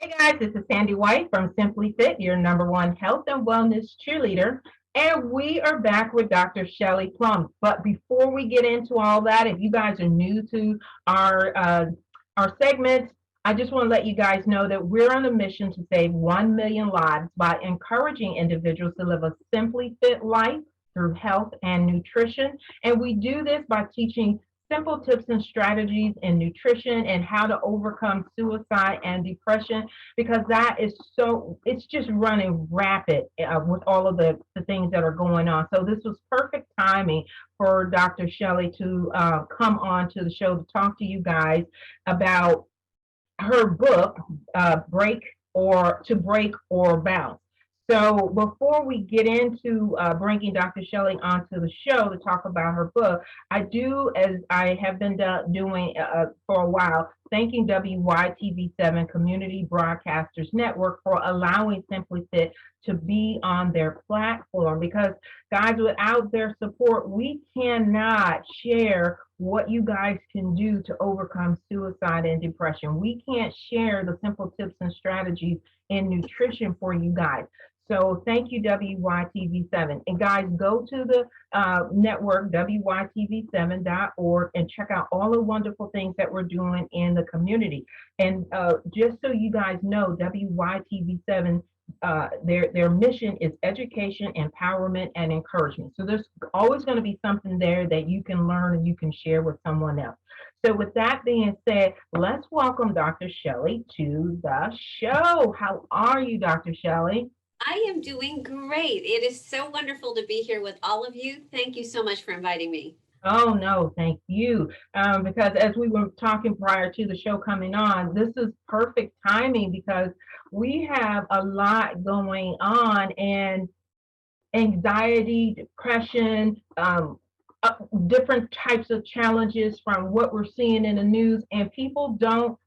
Hey guys, this is Sandy White from Simply Fit, your number one health and wellness cheerleader. And we are back with Dr. Shelly Plum. But before we get into all that, if you guys are new to our uh, our segment, I just want to let you guys know that we're on a mission to save 1 million lives by encouraging individuals to live a simply fit life through health and nutrition. And we do this by teaching simple tips and strategies in nutrition and how to overcome suicide and depression because that is so it's just running rapid with all of the things that are going on. So this was perfect timing for Dr. Shelley to come on to the show to talk to you guys about her book, Break or Bounce. So before we get into bringing Dr. Shelley onto the show to talk about her book, I do, as I have been doing for a while, thanking WYTV7 Community Broadcasters Network for allowing Simply Fit to be on their platform because, guys, without their support, we cannot share what you guys can do to overcome suicide and depression. We can't share the simple tips and strategies in nutrition for you guys. So thank you, WYTV7. And guys, go to the network, WYTV7.org, and check out all the wonderful things that we're doing in the community. And just so you guys know, WYTV7, their mission is education, empowerment, and encouragement. So there's always going to be something there that you can learn and you can share with someone else. So with that being said, let's welcome Dr. Shelley to the show. How are you, Dr. Shelley? I am doing great. It is so wonderful to be here with all of you. Thank you so much for inviting me. Oh, no, thank you. Because as we were talking prior to the show coming on, this is perfect timing because we have a lot going on and anxiety, depression, different types of challenges from what we're seeing in the news, and people don't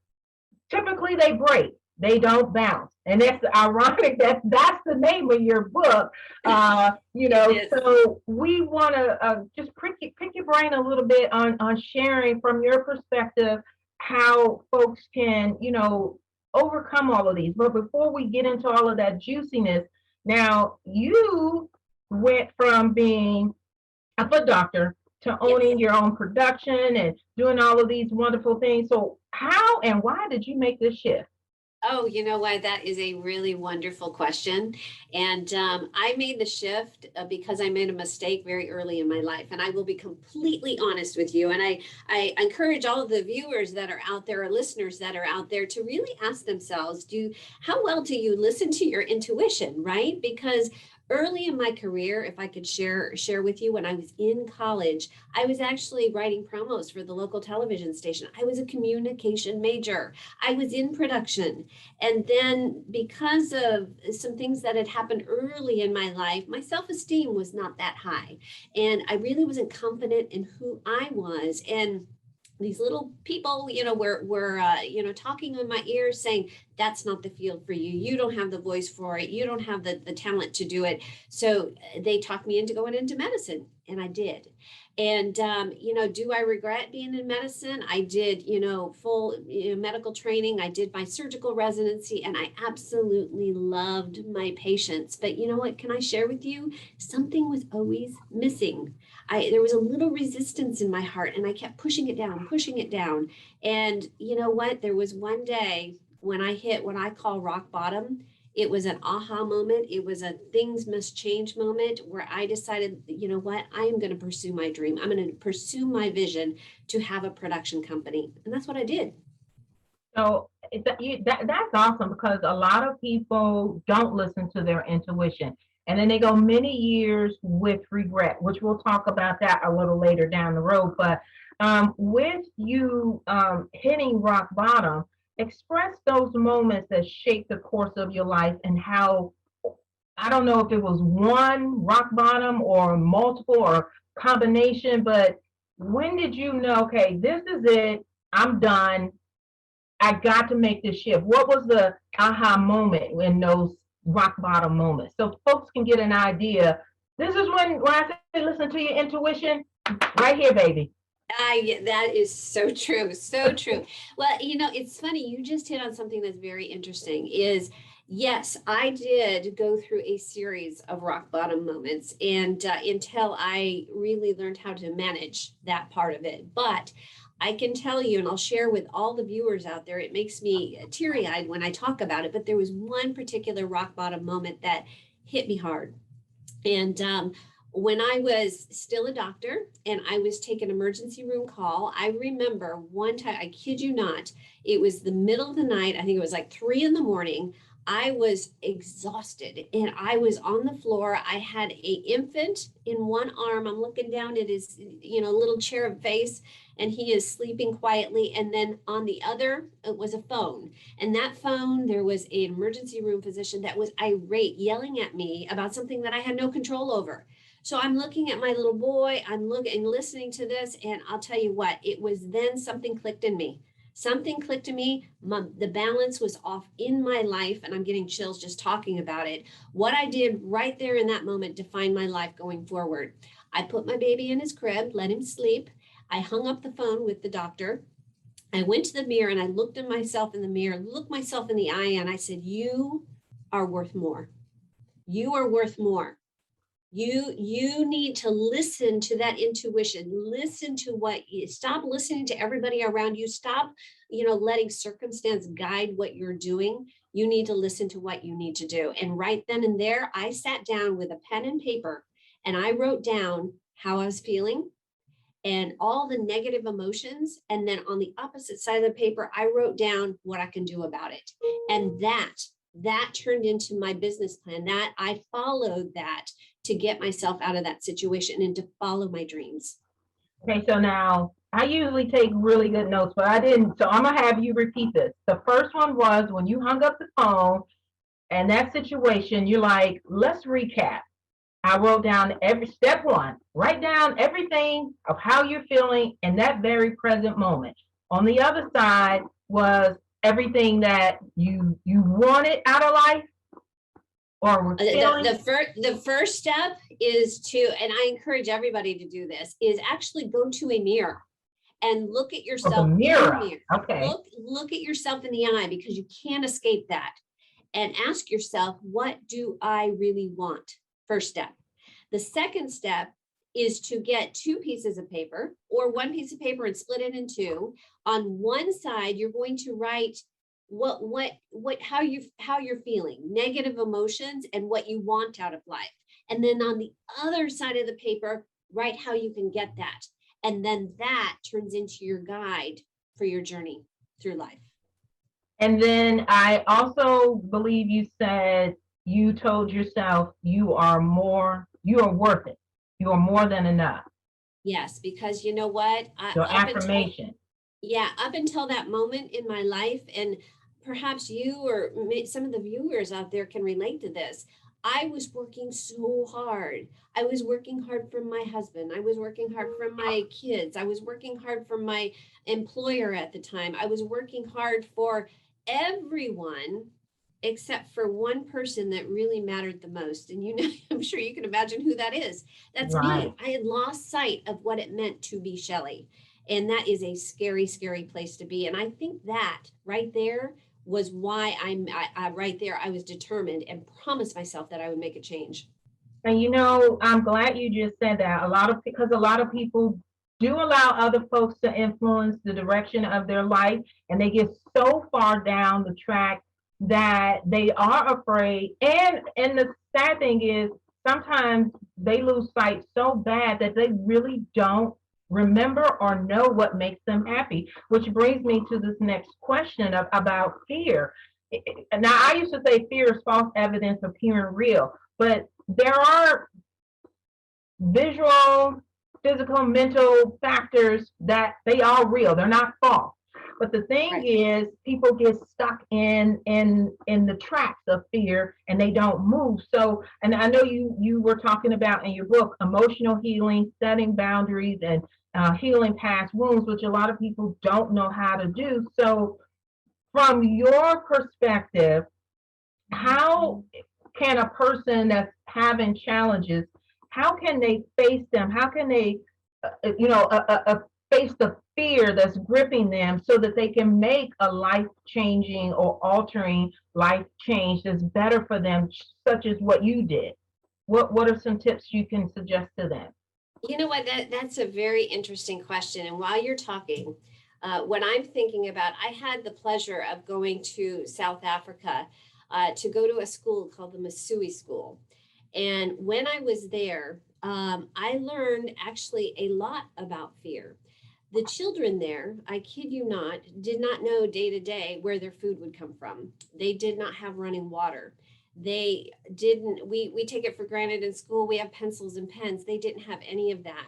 typically they break, they don't bounce, and that's ironic that that's the name of your book. It is. So we want to just pick your brain a little bit on sharing from your perspective how folks can overcome all of these. But before we get into all of that juiciness, now you went from being a foot doctor to Yes. owning your own production and doing all of these wonderful things. So how and why did you make this shift? Oh, you know what? That is a really wonderful question. And I made the shift because I made a mistake very early in my life. And I will be completely honest with you. And I encourage all of the viewers that are out there or listeners that are out there to really ask themselves, how well do you listen to your intuition, right? Because early in my career, if I could share with you, when I was in college, I was actually writing promos for the local television station. I was a communication major. I was in production. And then because of some things that had happened early in my life, my self-esteem was not that high. And I really wasn't confident in who I was. And these little people, were talking in my ear saying, that's not the field for you. You don't have the voice for it. You don't have the talent to do it. So they talked me into going into medicine, and I did. And, do I regret being in medicine? I did, full medical training. I did my surgical residency, and I absolutely loved my patients. But you know what? Can I share with you? Something was always missing. There was a little resistance in my heart, and I kept pushing it down, pushing it down. And you know what? There was one day when I hit what I call rock bottom. It was an aha moment. It was a things must change moment where I decided, you know what? I am going to pursue my dream. I'm going to pursue my vision to have a production company. And that's what I did. So that's awesome because a lot of people don't listen to their intuition. And then they go many years with regret, which we'll talk about that a little later down the road. But with you hitting rock bottom, express those moments that shape the course of your life and how, I don't know if it was one rock bottom or multiple or combination, but when did you know, okay, this is it, I'm done, I got to make this shift? What was the aha moment in those rock bottom moments? So folks can get an idea. This is when I say listen to your intuition, right here, baby. That is so true. So true. Well, it's funny. You just hit on something that's very interesting is yes, I did go through a series of rock bottom moments and until I really learned how to manage that part of it. But I can tell you, and I'll share with all the viewers out there, it makes me teary eyed when I talk about it. But there was one particular rock bottom moment that hit me hard. And when I was still a doctor and I was taking emergency room call, I remember one time, I kid you not, it was the middle of the night. I think it was like 3 in the morning. I was exhausted and I was on the floor. I had a infant in one arm. I'm looking down at his, little cherub face, and he is sleeping quietly. And then on the other, it was a phone. And that phone, there was an emergency room physician that was irate, yelling at me about something that I had no control over. So I'm looking at my little boy, I'm looking and listening to this, and I'll tell you what, it was then something clicked in me. Something clicked in me. The balance was off in my life, and I'm getting chills just talking about it. What I did right there in that moment defined my life going forward. I put my baby in his crib, let him sleep. I hung up the phone with the doctor. I went to the mirror and I looked at myself in the mirror, looked myself in the eye, and I said, "You are worth more. You are worth more. You need to listen to that intuition. Listen to stop listening to everybody around you. Stop, letting circumstance guide what you're doing. You need to listen to what you need to do." And right then and there, I sat down with a pen and paper and I wrote down how I was feeling and all the negative emotions. And then on the opposite side of the paper, I wrote down what I can do about it. And that turned into my business plan. That I followed that to get myself out of that situation and to follow my dreams. Okay, so now I usually take really good notes, but I didn't. So I'm gonna have you repeat this. The first one was when you hung up the phone and that situation, you're like, let's recap. I wrote down every step one, write down everything of how you're feeling in that very present moment. On the other side was everything that you wanted out of life or were feeling. The first step is to, and I encourage everybody to do this, is actually go to a mirror and look at yourself in the mirror. Okay. Look at yourself in the eye, because you can't escape that. And ask yourself, what do I really want? First step. The second step is to get two pieces of paper or one piece of paper and split it in two. On one side, you're going to write how you're feeling, negative emotions, and what you want out of life. And then on the other side of the paper, write how you can get that. And then that turns into your guide for your journey through life. And then I also believe you said you told yourself you are worth it. You are more than enough. Yes, because you know what? Your affirmation. Up until that moment in my life, and perhaps you or some of the viewers out there can relate to this. I was working so hard. I was working hard for my husband. I was working hard for my kids. I was working hard for my employer at the time. I was working hard for everyone except for one person that really mattered the most. And I'm sure you can imagine who that is. That's right. me. I had lost sight of what it meant to be Shelly. And that is a scary, scary place to be. And I think that right there was why right there, I was determined and promised myself that I would make a change. And I'm glad you just said that. Because a lot of people do allow other folks to influence the direction of their life, and they get so far down the track that they are afraid. And the sad thing is sometimes they lose sight so bad that they really don't remember or know what makes them happy, which brings me to this next question about fear. Now, I used to say fear is false evidence appearing real, but there are visual, physical, mental factors that they are real. They're not false. But the thing is, people get stuck in the tracks of fear and they don't move. So, and I know you were talking about in your book emotional healing, setting boundaries, and healing past wounds, which a lot of people don't know how to do. So, from your perspective, how can a person that's having challenges, how can they face them? How can they, face the fear that's gripping them so that they can make a life-changing or altering life change that's better for them, such as what you did? What are some tips you can suggest to them? You know what? That's a very interesting question. And while you're talking, what I'm thinking about, I had the pleasure of going to South Africa to go to a school called the Masui School. And when I was there, I learned actually a lot about fear. The children there, I kid you not, did not know day to day where their food would come from. They did not have running water. They didn't, we take it for granted in school. We have pencils and pens. They didn't have any of that.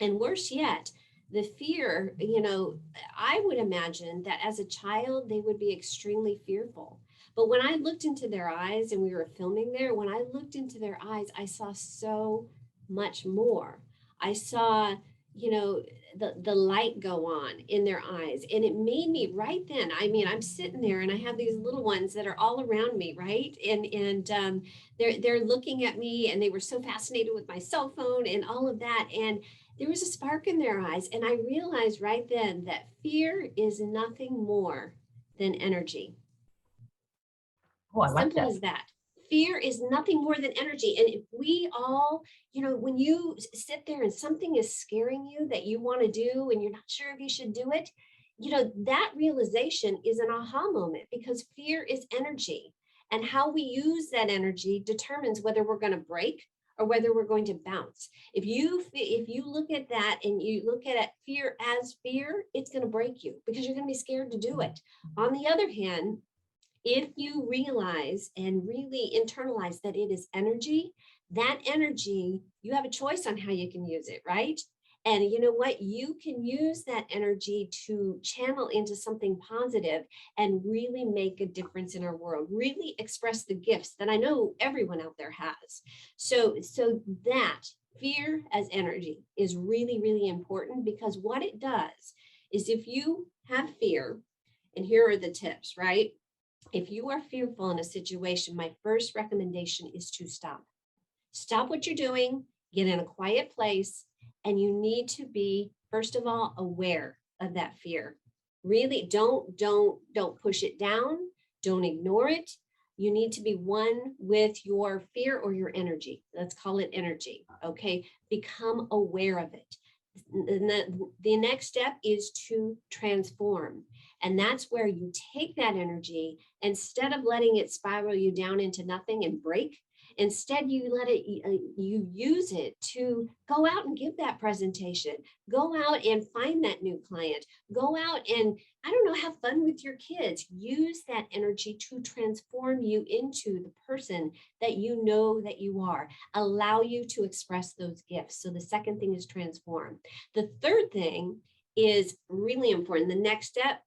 And worse yet, the fear, I would imagine that as a child, they would be extremely fearful. But when I looked into their eyes and we were filming there, when I looked into their eyes, I saw so much more. I saw, the light go on in their eyes. And it made me right then. I mean, I'm sitting there and I have these little ones that are all around me, right? And they're looking at me and they were so fascinated with my cell phone and all of that. And there was a spark in their eyes. And I realized right then that fear is nothing more than energy. Oh, I like Simple that. as that. Fear is nothing more than energy. And if we all, when you sit there and something is scaring you that you want to do and you're not sure if you should do it, that realization is an aha moment because fear is energy. And how we use that energy determines whether we're going to break or whether we're going to bounce. If you look at that and you look at fear as fear, it's going to break you because you're going to be scared to do it. On the other hand, if you realize and really internalize that it is energy, that energy, you have a choice on how you can use it, right? And you know what? You can use that energy to channel into something positive and really make a difference in our world, really express the gifts that I know everyone out there has. So that fear as energy is really, really important because what it does is if you have fear, and here are the tips, right? If you are fearful in a situation, my first recommendation is to stop. Stop what you're doing, get in a quiet place, and you need to be, first of all, aware of that fear. Really don't push it down, don't ignore it. You need to be one with your fear or your energy. Let's call it energy. Okay. Become aware of it. The next step is to transform. And that's where you take that energy, instead of letting it spiral you down into nothing and break, instead you let it, you use it to go out and give that presentation, go out and find that new client, go out and, I don't know, have fun with your kids. Use that energy to transform you into the person that you know that you are. Allow you to express those gifts. So the second thing is transform. The third thing is really important. The next step,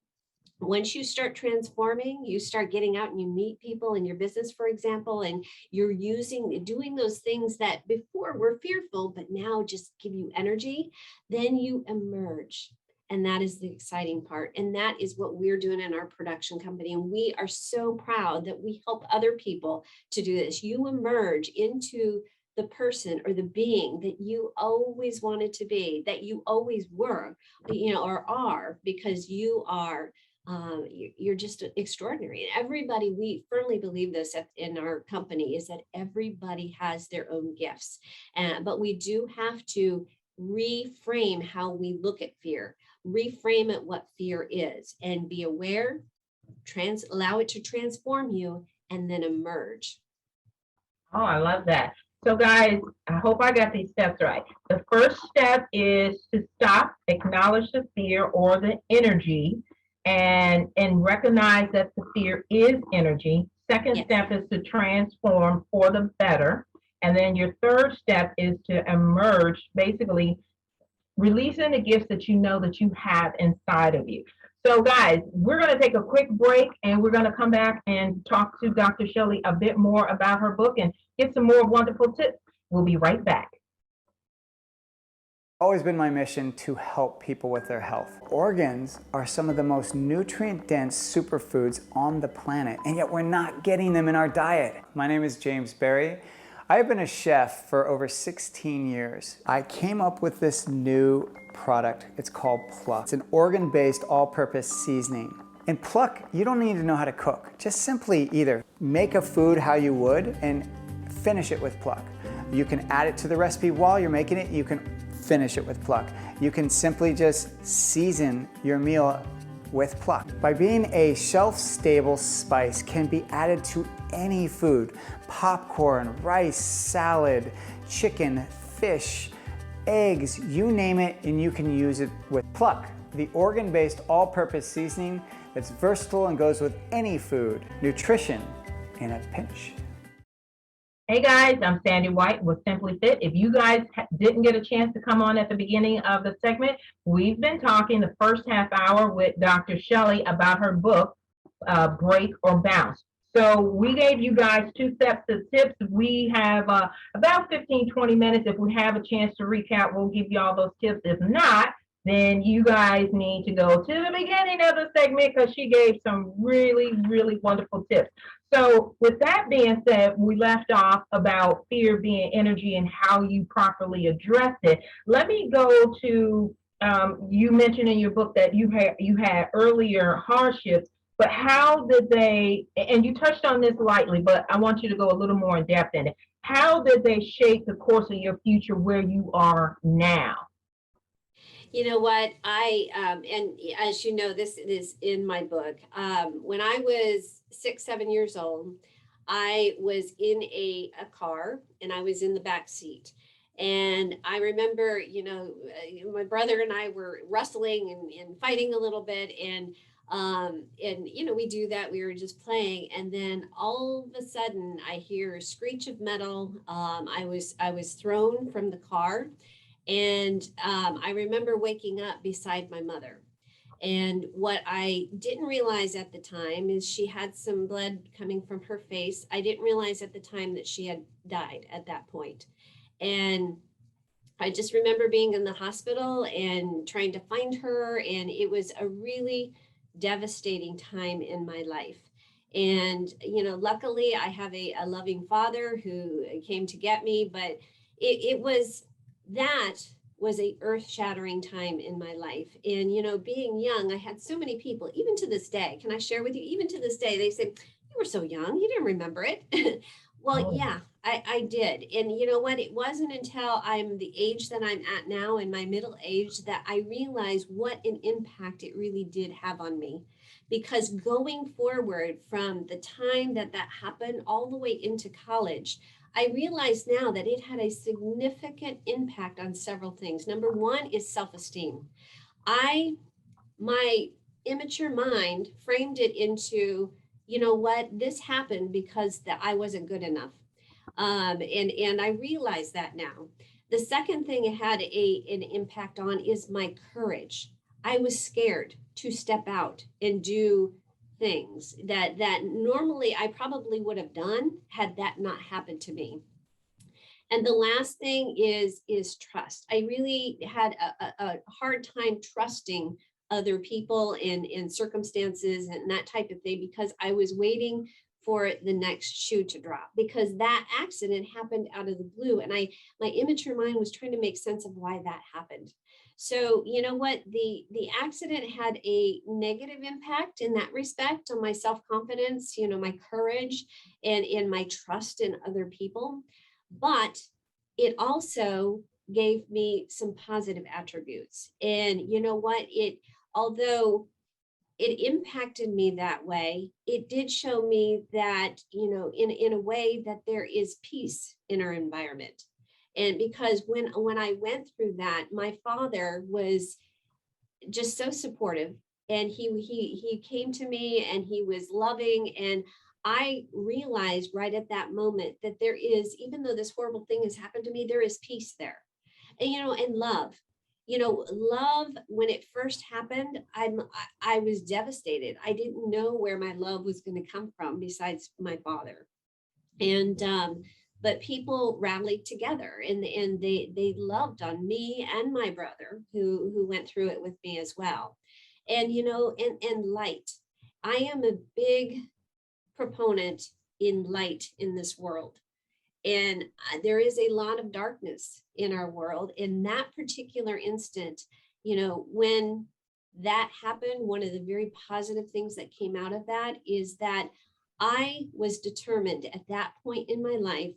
once you start transforming, you start getting out and you meet people in your business, for example, and you're doing those things that before were fearful, but now just give you energy, then you emerge. And that is the exciting part. And that is what we're doing in our production company. And we are so proud that we help other people to do this. You emerge into the person or the being that you always wanted to be, that you always were, or are, because you are you're just extraordinary. And everybody, we firmly believe this in our company, is that everybody has their own gifts. But we do have to reframe how we look at fear, reframe it what fear is, and be aware, allow it to transform you, and then emerge. Oh, I love that. So, guys, I hope I got these steps right. The first step is to stop, acknowledge the fear or the energy, and recognize that the fear is energy. Second Yes. step is to transform for the better. And then your third step is to emerge, basically releasing the gifts that you know that you have inside of you. So, guys, we're going to take a quick break and we're going to come back and talk to Dr. Shelly a bit more about her book and get some more wonderful tips. We'll be right back. Always been my mission to help people with their health. Organs are some of the most nutrient-dense superfoods on the planet, and yet we're not getting them in our diet. My name is James Berry. I've been a chef for over 16 years. I came up with this new product. It's called Pluck. It's an organ-based all-purpose seasoning. In Pluck, you don't need to know how to cook. Just simply either make a food how you would and finish it with Pluck. You can add it to the recipe while you're making it. You can finish it with Pluck. You can simply just season your meal with Pluck. By being a shelf-stable spice, can be added to any food. Popcorn, rice, salad, chicken, fish, eggs, you name it, and you can use it with Pluck, the organ-based all-purpose seasoning that's versatile and goes with any food. Nutrition in a pinch. Hey guys, I'm Sandy White with Simply Fit. If you guys didn't get a chance to come on at the beginning of the segment, we've been talking the first half hour with Dr. Shelly about her book, Break or Bounce. So we gave you guys 2 sets of tips. We have about 15-20 minutes. If we have a chance to recap, we'll give you all those tips. If not, then you guys need to go to the beginning of the segment because she gave some really, really wonderful tips. So with that being said, we left off about fear being energy and how you properly address it. Let me go to, you mentioned in your book that you had earlier hardships, but how did they, and you touched on this lightly, but I want you to go a little more in depth in it. How did they shape the course of your future where you are now? You know what, and as you know, this is in my book. When I was 6, 7 years old, I was in a car and I was in the back seat. And I remember, my brother and I were wrestling and fighting a little bit. And we do that. We were just playing. And then all of a sudden I hear a screech of metal. I was thrown from the car. And I remember waking up beside my mother. And what I didn't realize at the time is she had some blood coming from her face. I didn't realize at the time that she had died at that point. And I just remember being in the hospital and trying to find her. And it was a really devastating time in my life. And, luckily I have a loving father who came to get me, but it was a earth-shattering time in my life. And, being young, I had so many people, even to this day, can I share with you, even to this day, they say, you were so young, you didn't remember it. Well, yeah, I did. And you know what? It wasn't until I'm the age that I'm at now, in my middle age, that I realized what an impact it really did have on me. Because going forward from the time that happened all the way into college, I realize now that it had a significant impact on several things. Number one is self-esteem. My immature mind framed it into, this happened because that I wasn't good enough. And I realize that now. The second thing it had an impact on is my courage. I was scared to step out and do things that normally I probably would have done had that not happened to me. And the last thing is trust. I really had a hard time trusting other people in circumstances and that type of thing, because I was waiting for the next shoe to drop, because that accident happened out of the blue. And my immature mind was trying to make sense of why that happened. So, you know what, the accident had a negative impact in that respect on my self-confidence, my courage and in my trust in other people. But it also gave me some positive attributes. And you know what, although it impacted me that way, it did show me that, in a way, that there is peace in our environment. And because when I went through that, my father was just so supportive, and he came to me and he was loving. And I realized right at that moment that there is, even though this horrible thing has happened to me, there is peace there. And, and love. Love, when it first happened, I was devastated. I didn't know where my love was going to come from besides my father. And but people rallied together, and they loved on me and my brother who went through it with me as well. And and light. I am a big proponent in light in this world. And there is a lot of darkness in our world. In that particular instant, when that happened, one of the very positive things that came out of that is that I was determined at that point in my life,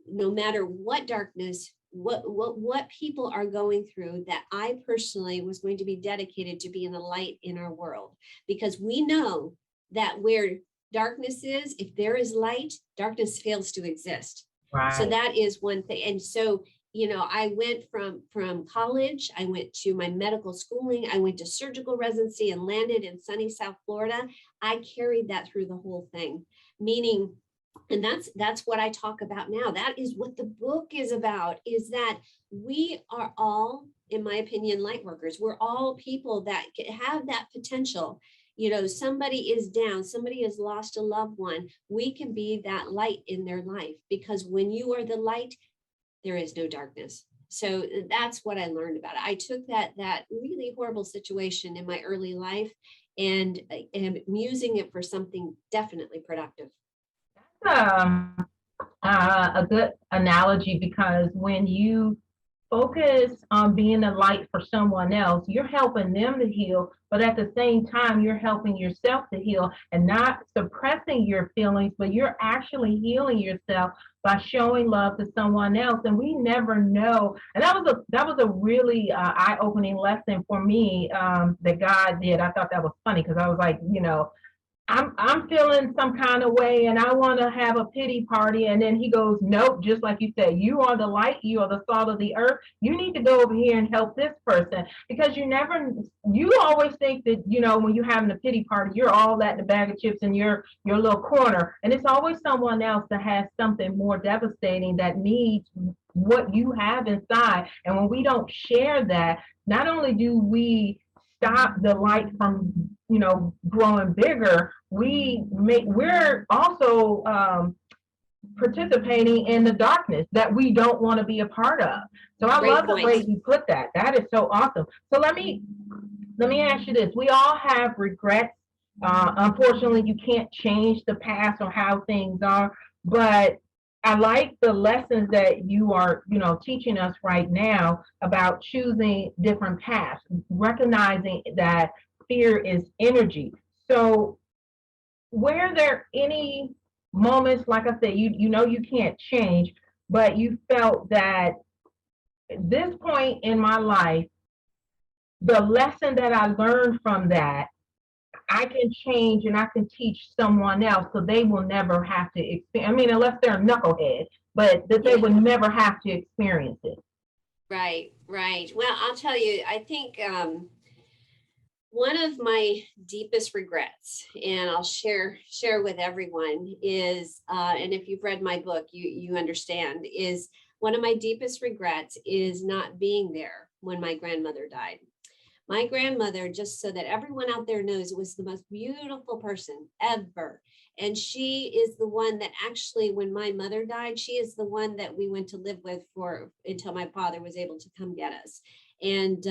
no matter what darkness, what people are going through, that I personally was going to be dedicated to being the light in our world, because we know that where darkness is, if there is light, darkness fails to exist. Right. So that is one thing. And so, I went from college, I went to my medical schooling, I went to surgical residency and landed in sunny South Florida. I carried that through the whole thing, meaning, and that's what I talk about now. That is what the book is about, is that we are all, in my opinion, light workers. We're all people that have that potential. Somebody is down, somebody has lost a loved one. We can be that light in their life, because when you are the light, there is no darkness. So that's what I learned about it. I took that really horrible situation in my early life and am using it for something definitely productive. Um, a good analogy, because when you focus on being a light for someone else, you're helping them to heal, but at the same time, you're helping yourself to heal and not suppressing your feelings, but you're actually healing yourself by showing love to someone else. And we never know. And that was a really eye-opening lesson for me, that God did. I thought that was funny, because I was like, I'm feeling some kind of way and I want to have a pity party. And then he goes, nope, just like you said, you are the light, you are the salt of the earth. You need to go over here and help this person, because you always think that, when you're having a pity party, you're all that in a bag of chips in your little corner. And it's always someone else that has something more devastating that needs what you have inside. And when we don't share that, not only do we stop the light from growing bigger, we're also participating in the darkness that we don't want to be a part of. So I love the way you put that. That is so awesome. So let me ask you this. We all have regrets. Unfortunately, you can't change the past or how things are, but I like the lessons that you are, teaching us right now about choosing different paths, recognizing that fear is energy. So were there any moments, like I said, you can't change, but you felt that at this point in my life, the lesson that I learned from that, I can change and I can teach someone else, so they will never have to experience. I mean, unless they're a knucklehead, but that they would never have to experience it. Right. Well, I'll tell you, I think one of my deepest regrets, and I'll share with everyone, is, and if you've read my book, you understand, is one of my deepest regrets is not being there when my grandmother died. My grandmother, just so that everyone out there knows, was the most beautiful person ever. And she is the one that actually, when my mother died, she is the one that we went to live with until my father was able to come get us. And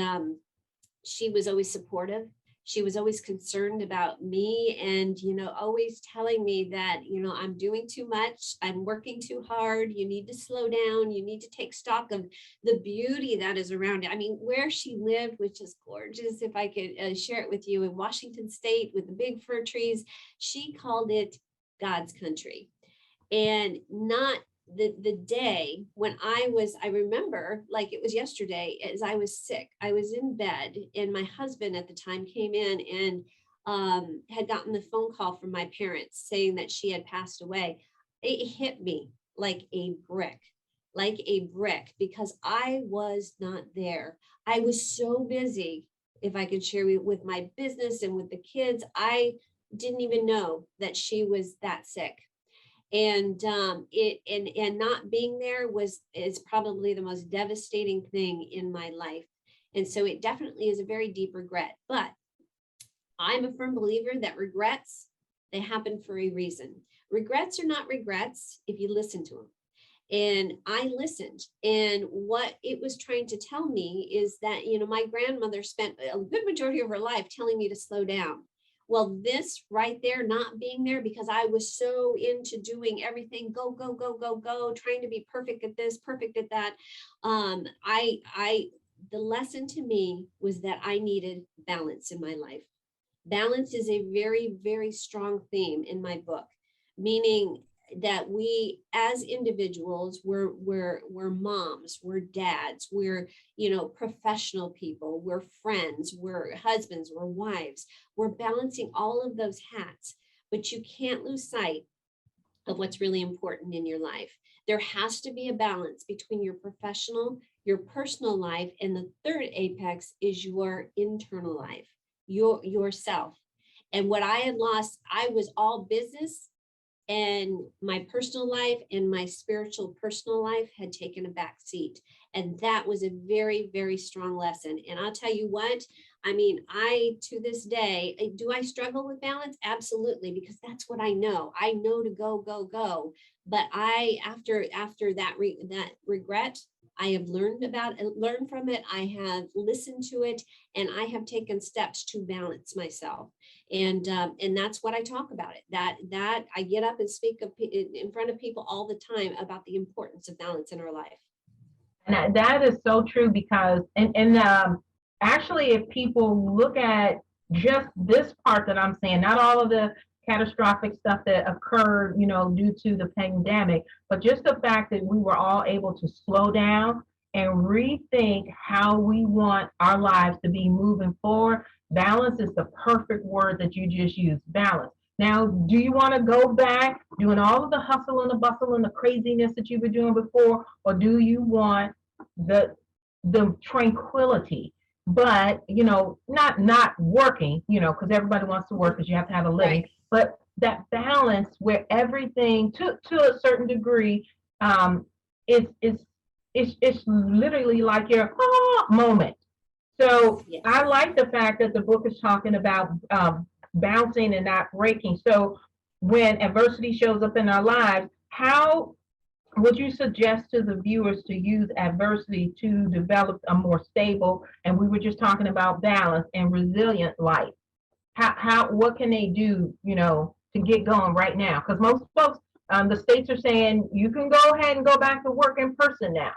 she was always supportive. She was always concerned about me and, always telling me that, I'm doing too much. I'm working too hard. You need to slow down. You need to take stock of the beauty that is around it. I mean, where she lived, which is gorgeous, if I could share it with you, in Washington State with the big fir trees, she called it God's country. And not the day when I remember like it was yesterday, as I was sick, I was in bed, and my husband at the time came in and had gotten the phone call from my parents saying that she had passed away. It hit me like a brick, because I was not there. I was so busy, if I could share with my business and with the kids, I didn't even know that she was that sick. And not being there is probably the most devastating thing in my life. And so it definitely is a very deep regret, but I'm a firm believer that regrets, they happen for a reason. Regrets are not regrets if you listen to them. And I listened, and what it was trying to tell me is that, my grandmother spent a good majority of her life telling me to slow down. Well, this right there, not being there because I was so into doing everything, go, go, go, go, go, trying to be perfect at this, perfect at that. The lesson to me was that I needed balance in my life. Balance is a very, very strong theme in my book, meaning that we as individuals, we're moms, we're dads, we're, professional people, we're friends, we're husbands, we're wives. We're balancing all of those hats, but you can't lose sight of what's really important in your life. There has to be a balance between your professional, your personal life, and the third apex is your internal life, yourself. And what I had lost, I was all business, and my personal life and my spiritual personal life had taken a back seat. And that was a very, very strong lesson. And I'll tell you what, I mean, to this day, do I struggle with balance? Absolutely, because that's what I know. I know to go, go, go. But after that regret, I have learned from it. I have listened to it, and I have taken steps to balance myself. And that's what I talk about it. That I get up and speak in front of people all the time about the importance of balance in our life. And that is so true because, actually, if people look at just this part that I'm saying, not all of the catastrophic stuff that occurred, due to the pandemic, but just the fact that we were all able to slow down and rethink how we want our lives to be moving forward. Balance is the perfect word that you just used, balance. Now, do you want to go back doing all of the hustle and the bustle and the craziness that you were doing before, or do you want the tranquility, but not working, because everybody wants to work because you have to have a living, Right. but that balance where everything to a certain degree, it's literally like your moment. So I Yes. like the fact that the book is talking about bouncing and not breaking. So when adversity shows up in our lives, how would you suggest to the viewers to use adversity to develop a more stable, and we were just talking about balance and resilient life? What can they do, to get going right now? Because most folks, the states are saying you can go ahead and go back to work in person now.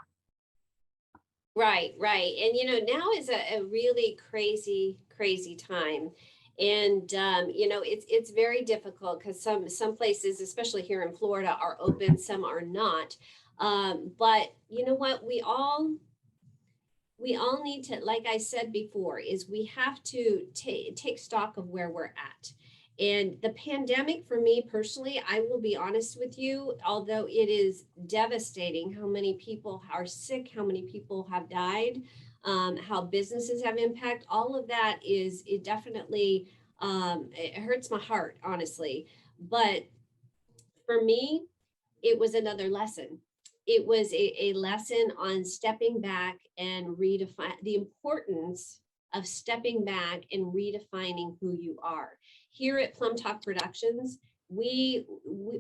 Right, right. And now is a really crazy, crazy time. And it's very difficult because some places, especially here in Florida, are open, some are not. But you know what? We all need to, like I said before, is we have to take stock of where we're at. And the pandemic, for me personally, I will be honest with you, although it is devastating how many people are sick, how many people have died, how businesses have impact, all of that it definitely, it hurts my heart, honestly. But for me, it was another lesson. It was a lesson on stepping back and redefine the importance of stepping back and redefining who you are. Here at Plum Talk Productions, we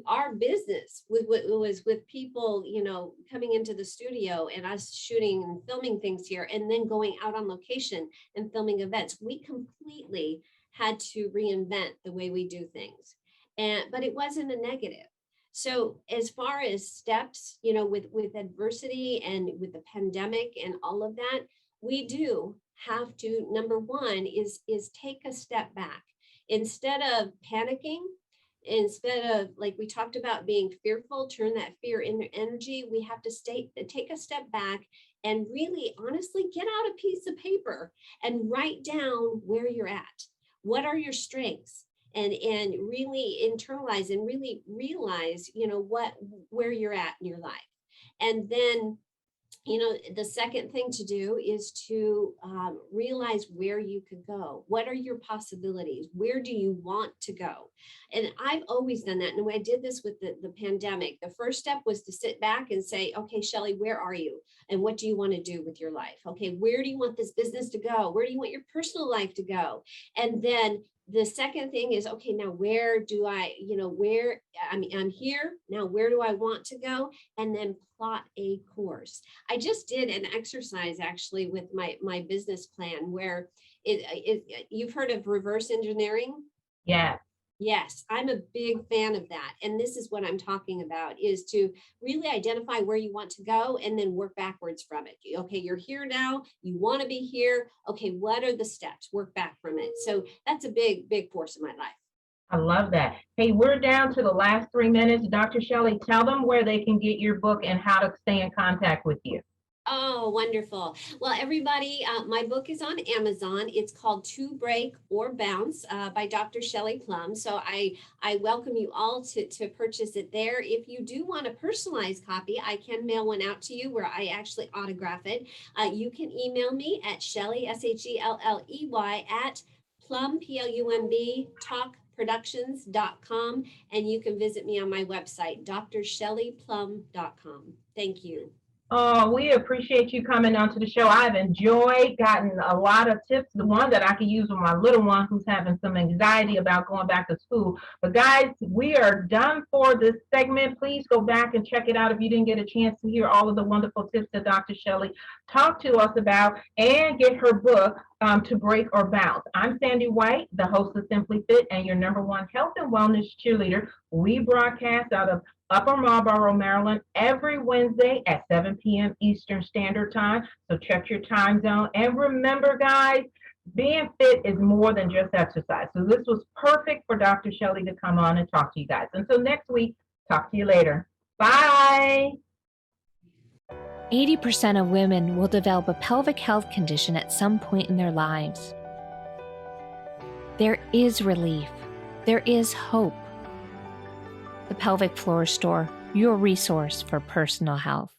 our business was with people, coming into the studio and us shooting and filming things here, and then going out on location and filming events. We completely had to reinvent the way we do things, but it wasn't a negative. So as far as steps, with adversity and with the pandemic and all of that, we do have to, number one is take a step back. Instead of panicking, instead of, like we talked about, being fearful, turn that fear into energy. We have to take a step back and really honestly get out a piece of paper and write down where you're at. What are your strengths? And really internalize and really realize, where you're at in your life. And then, the second thing to do is to realize where you could go. What are your possibilities? Where do you want to go? And I've always done that. And when I did this with the pandemic, the first step was to sit back and say, okay, Shelly, where are you? And what do you want to do with your life? Okay, where do you want this business to go? Where do you want your personal life to go? And then the second thing is, okay, now where do I, I'm here, now where do I want to go? And then plot a course. I just did an exercise actually with my business plan where you've heard of reverse engineering. Yeah. Yes, I'm a big fan of that. And this is what I'm talking about, is to really identify where you want to go and then work backwards from it. Okay, you're here now, you want to be here. Okay, what are the steps? Work back from it. So that's a big, big force in my life. I love that. Hey, we're down to the last 3 minutes. Dr. Shelly, tell them where they can get your book and how to stay in contact with you. Oh, wonderful. Well, everybody, my book is on Amazon. It's called To Break or Bounce by Dr. Shelly Plum. So I welcome you all to purchase it there. If you do want a personalized copy, I can mail one out to you where I actually autograph it. You can email me at Shelly, SHELLEY, at Plumb, PLUMB, talkproductions.com. And you can visit me on my website, drshellyplum.com. Thank you. Oh, we appreciate you coming onto the show. I've enjoyed, gotten a lot of tips. The one that I can use with my little one who's having some anxiety about going back to school. But guys, we are done for this segment. Please go back and check it out if you didn't get a chance to hear all of the wonderful tips that Dr. Shelly talked to us about, and get her book, To Break or Bounce. I'm Sandy White, the host of Simply Fit and your #1 health and wellness cheerleader. We broadcast out of Upper Marlboro, Maryland, every Wednesday at 7 p.m. Eastern Standard Time. So check your time zone. And remember, guys, being fit is more than just exercise. So this was perfect for Dr. Shelly to come on and talk to you guys. Until next week, talk to you later. Bye. 80% of women will develop a pelvic health condition at some point in their lives. There is relief. There is hope. The Pelvic Floor Store, your resource for personal health.